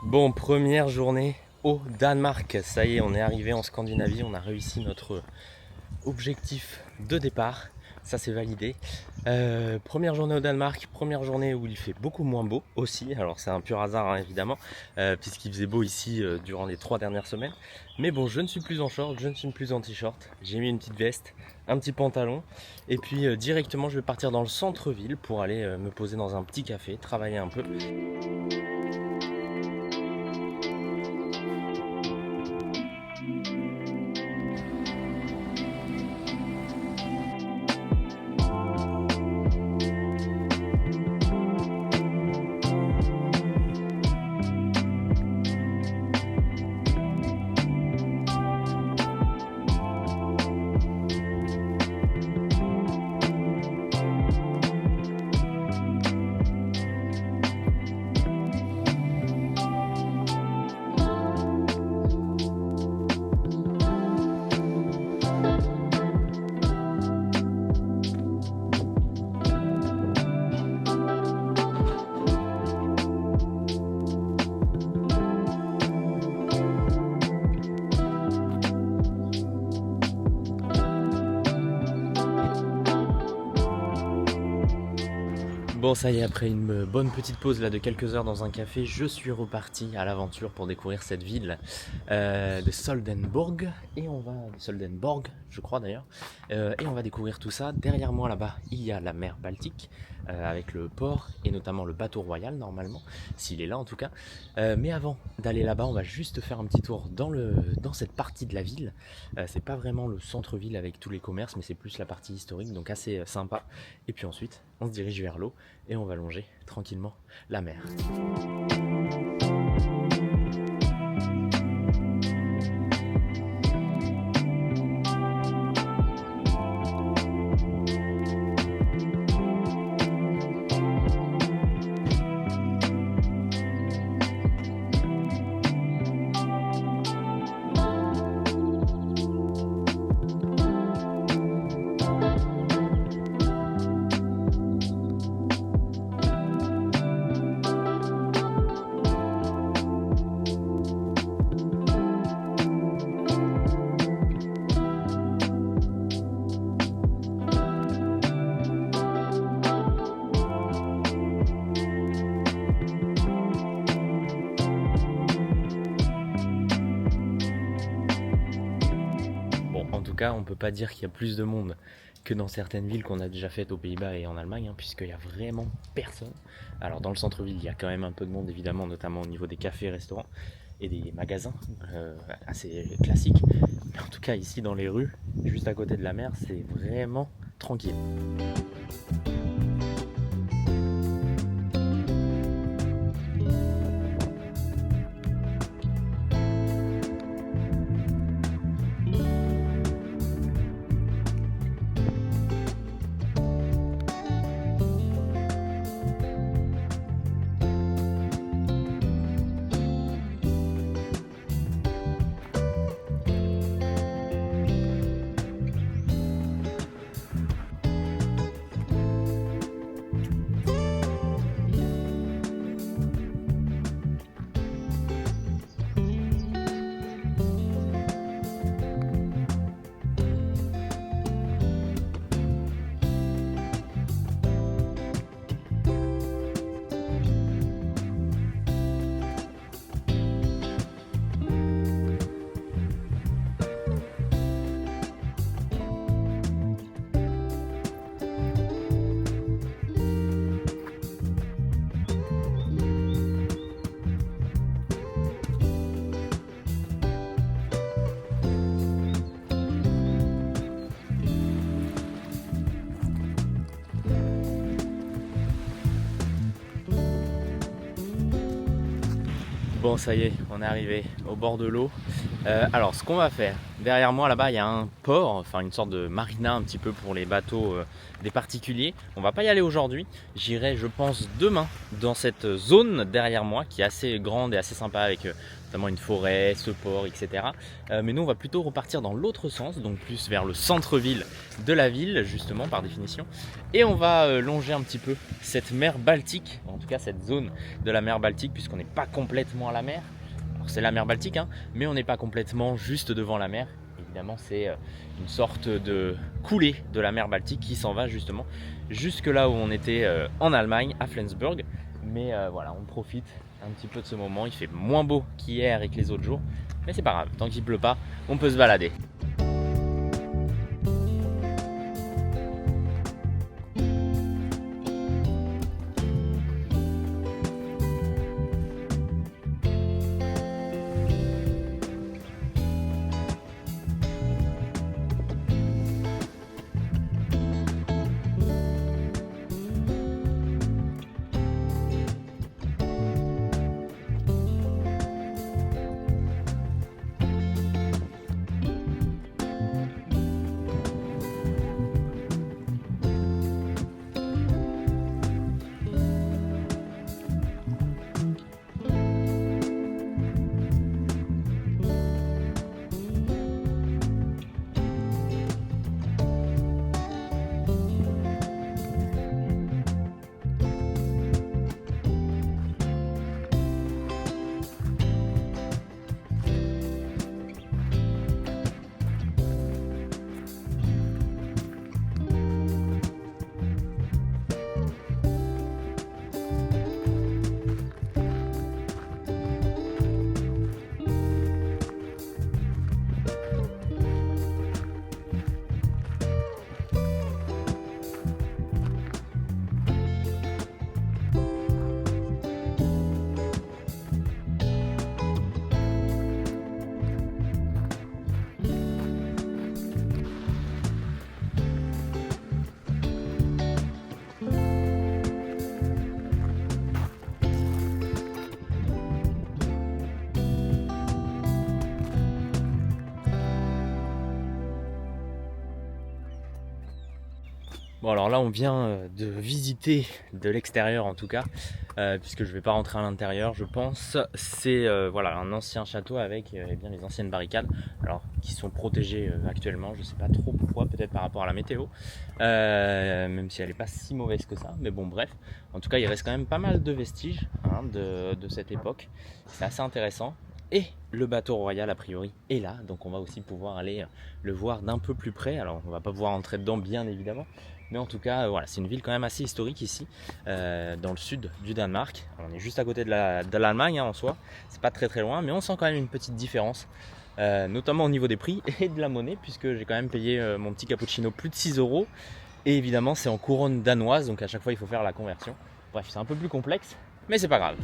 Bon, première journée au Danemark. Ça y est, on est arrivé en Scandinavie. On a réussi notre objectif de départ. Ça, c'est validé. Première journée au Danemark, première journée où il fait beaucoup moins beau aussi. Alors, c'est un pur hasard, hein, évidemment, puisqu'il faisait beau ici durant les 3 dernières semaines. Mais bon, je ne suis plus en short, je ne suis plus en t-shirt. J'ai mis une petite veste, un petit pantalon. Et puis, directement, je vais partir dans le centre-ville pour aller me poser dans un petit café, travailler un peu. Bon, ça y est, après une bonne petite pause là de quelques heures dans un café, je suis reparti à l'aventure pour découvrir cette ville de Soldenborg. Et on va de Soldenborg, je crois d'ailleurs. Et on va découvrir tout ça. Derrière moi là-bas, il y a la mer Baltique avec le port et notamment le bateau royal normalement, s'il est là en tout cas. Mais avant d'aller là-bas, on va juste faire un petit tour dans cette partie de la ville. C'est pas vraiment le centre-ville avec tous les commerces, mais c'est plus la partie historique, donc assez sympa. Et puis ensuite, on se dirige vers l'eau et on va longer tranquillement la mer. Bon, en tout cas, on peut pas dire qu'il y a plus de monde que dans certaines villes qu'on a déjà faites aux Pays-Bas et en Allemagne, hein, puisqu'il y a vraiment personne. Alors dans le centre-ville, il y a quand même un peu de monde, évidemment, notamment au niveau des cafés, restaurants et des magasins assez classiques. Mais en tout cas, ici dans les rues, juste à côté de la mer, c'est vraiment tranquille. Bon, ça y est, on est arrivé au bord de l'eau. Alors, ce qu'on va faire, derrière moi là-bas, il y a un port, enfin une sorte de marina un petit peu pour les bateaux des particuliers. On va pas y aller aujourd'hui. J'irai, je pense, demain dans cette zone derrière moi qui est assez grande et assez sympa avec notamment une forêt, ce port, etc. Mais nous, on va plutôt repartir dans l'autre sens, donc plus vers le centre-ville de la ville, justement, par définition. Et on va longer un petit peu cette mer Baltique, en tout cas cette zone de la mer Baltique, puisqu'on n'est pas complètement devant la mer. Alors c'est la mer Baltique, hein, mais on n'est pas complètement juste devant la mer. Évidemment, c'est une sorte de coulée de la mer Baltique qui s'en va justement jusque là où on était en Allemagne, à Flensburg. Mais voilà, on profite un petit peu de ce moment. Il fait moins beau qu'hier et que les autres jours, mais c'est pas grave, tant qu'il pleut pas, on peut se balader. Bon alors là on vient de visiter de l'extérieur en tout cas, puisque je vais pas rentrer à l'intérieur je pense. C'est voilà, un ancien château avec eh bien, les anciennes barricades, alors qui sont protégées actuellement, je sais pas trop pourquoi, peut-être par rapport à la météo, même si elle est pas si mauvaise que ça, mais bon bref, en tout cas il reste quand même pas mal de vestiges hein, de cette époque, c'est assez intéressant. Et le bateau royal a priori est là, donc on va aussi pouvoir aller le voir d'un peu plus près. Alors on va pas pouvoir entrer dedans bien évidemment, mais en tout cas voilà, c'est une ville quand même assez historique ici, dans le sud du Danemark. Alors, on est juste à côté de l'Allemagne hein, en soi, c'est pas très loin, mais on sent quand même une petite différence, notamment au niveau des prix et de la monnaie, puisque j'ai quand même payé mon petit cappuccino plus de 6 €. Et évidemment c'est en couronne danoise, donc à chaque fois il faut faire la conversion. Bref, c'est un peu plus complexe, mais c'est pas grave.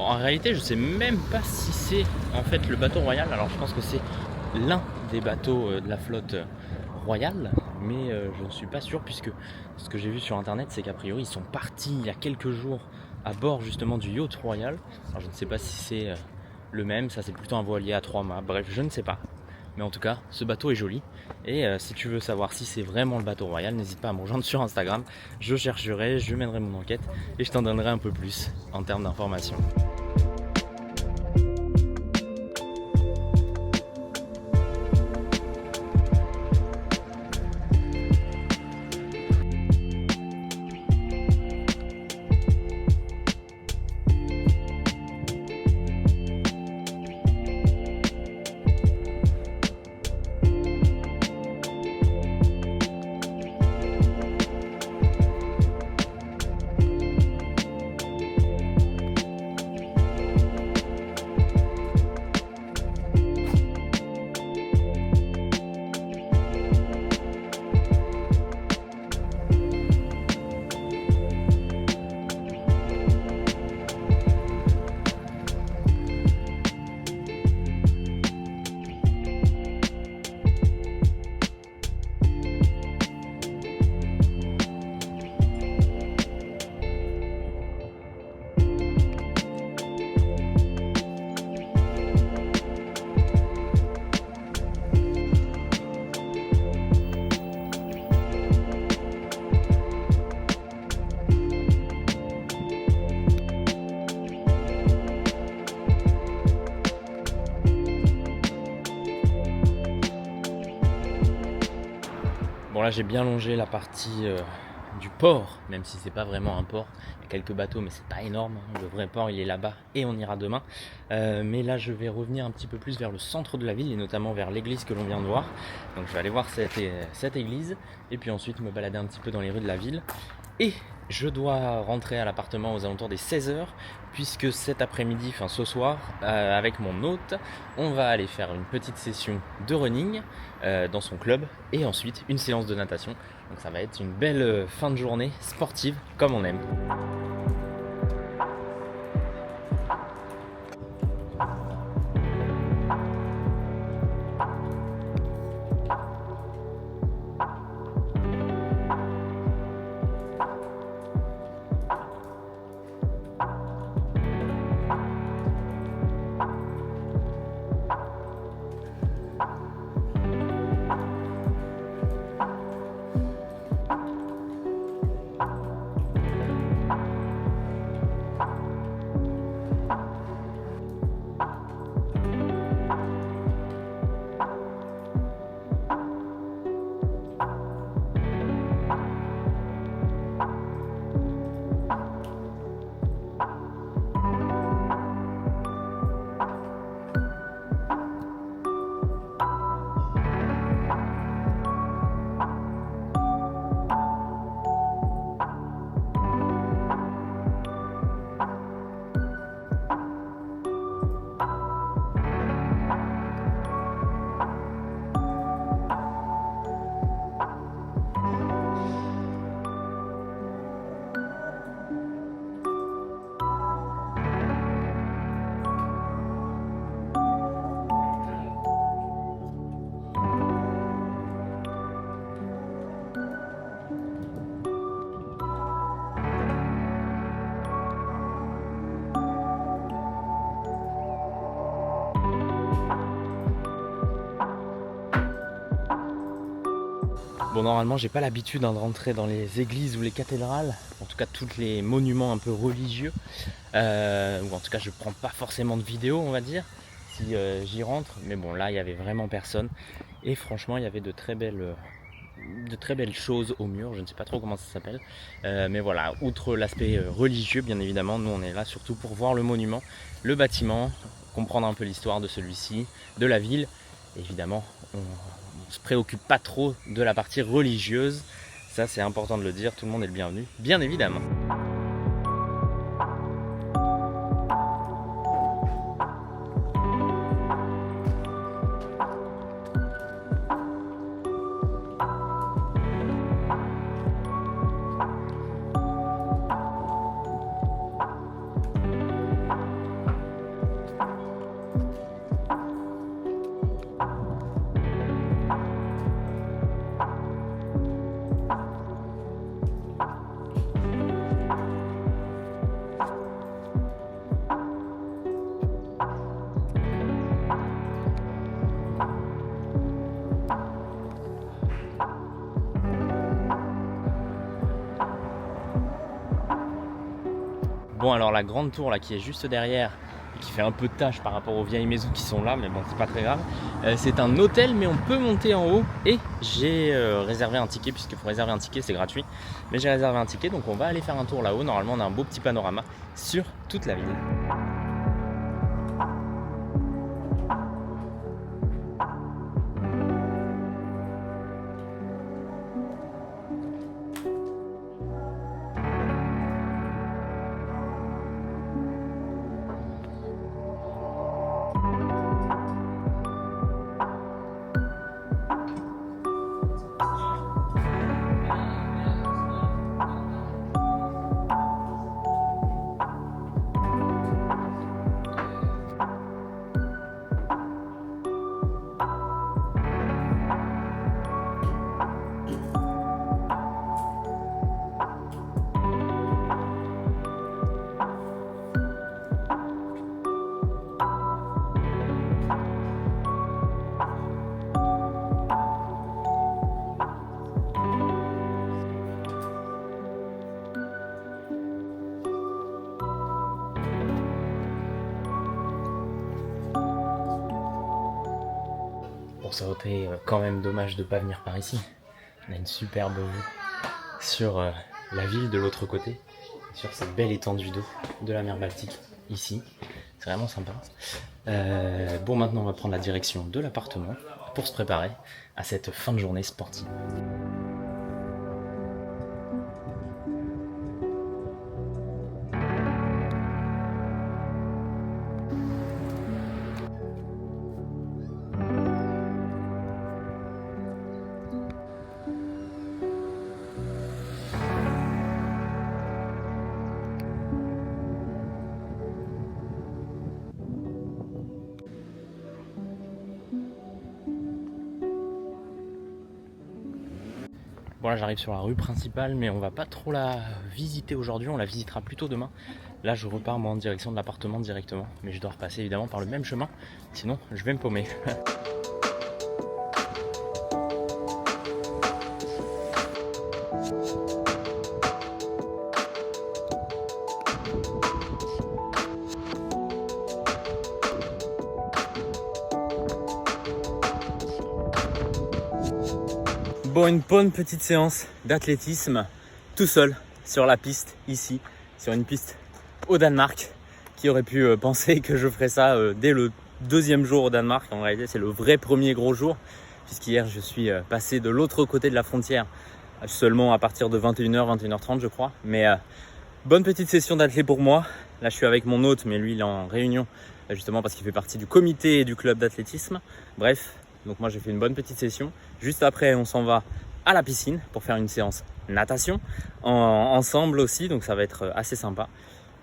En réalité, je sais même pas si c'est en fait le bateau royal. Alors je pense que c'est l'un des bateaux de la flotte royale, mais je ne suis pas sûr, puisque ce que j'ai vu sur internet, c'est qu'a priori ils sont partis il y a quelques jours à bord justement du yacht royal. Alors je ne sais pas si c'est le même, ça c'est plutôt un voilier à 3 mâts, bref je ne sais pas. Mais en tout cas, ce bateau est joli. Et si tu veux savoir si c'est vraiment le bateau royal, n'hésite pas à me rejoindre sur Instagram. Je chercherai, je mènerai mon enquête et je t'en donnerai un peu plus en termes d'informations. Bon là j'ai bien longé la partie du port, même si c'est pas vraiment un port. Il y a quelques bateaux mais c'est pas énorme. Le vrai port il est là-bas et on ira demain. Mais là je vais revenir un petit peu plus vers le centre de la ville et notamment vers l'église que l'on vient de voir. Donc je vais aller voir cette église et puis ensuite me balader un petit peu dans les rues de la ville. Et je dois rentrer à l'appartement aux alentours des 16h puisque cet après-midi, enfin ce soir, avec mon hôte, on va aller faire une petite session de running dans son club et ensuite une séance de natation. Donc ça va être une belle fin de journée sportive comme on aime. Bon, normalement, j'ai pas l'habitude de rentrer dans les églises ou les cathédrales, en tout cas tous les monuments un peu religieux, ou en tout cas je prends pas forcément de vidéos, on va dire, si j'y rentre. Mais bon, là il y avait vraiment personne et franchement il y avait de très belles choses au mur, je ne sais pas trop comment ça s'appelle, mais voilà, outre l'aspect religieux, bien évidemment, nous on est là surtout pour voir le monument, le bâtiment, comprendre un peu l'histoire de celui-ci, de la ville. Évidemment, on se préoccupe pas trop de la partie religieuse, ça c'est important de le dire, tout le monde est le bienvenu, bien évidemment. Bon, alors la grande tour là qui est juste derrière et qui fait un peu de tâche par rapport aux vieilles maisons qui sont là, mais bon c'est pas très grave, c'est un hôtel mais on peut monter en haut et j'ai réservé un ticket, puisqu'il faut réserver un ticket, c'est gratuit, mais j'ai réservé un ticket donc on va aller faire un tour là-haut. Normalement on a un beau petit panorama sur toute la ville. Bon, ça aurait été quand même dommage de pas venir par ici. On a une superbe vue sur la ville de l'autre côté, sur cette belle étendue d'eau de la mer Baltique, ici. C'est vraiment sympa. Bon, maintenant on va prendre la direction de l'appartement pour se préparer à cette fin de journée sportive. Bon là j'arrive sur la rue principale, mais on va pas trop la visiter aujourd'hui, on la visitera plutôt demain. Là je repars moi en direction de l'appartement directement, mais je dois repasser évidemment par le même chemin, sinon je vais me paumer. Bon, une bonne petite séance d'athlétisme tout seul sur la piste ici, sur une piste au Danemark. Qui aurait pu penser que je ferais ça dès le deuxième jour au Danemark. En réalité c'est le vrai premier gros jour, puisqu'hier je suis passé de l'autre côté de la frontière seulement à partir de 21h, 21h30 je crois. Mais bonne petite session d'athlé pour moi. Là je suis avec mon hôte, mais lui il est en réunion justement parce qu'il fait partie du comité et du club d'athlétisme. Bref. Donc moi j'ai fait une bonne petite session. Juste après on s'en va à la piscine pour faire une séance natation ensemble aussi. Donc ça va être assez sympa.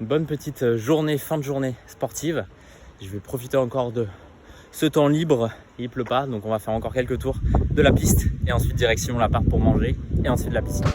Une bonne petite journée, fin de journée sportive. Je vais profiter encore de ce temps libre. Il pleut pas donc on va faire encore quelques tours de la piste. Et ensuite direction l'appart pour manger et ensuite la piscine.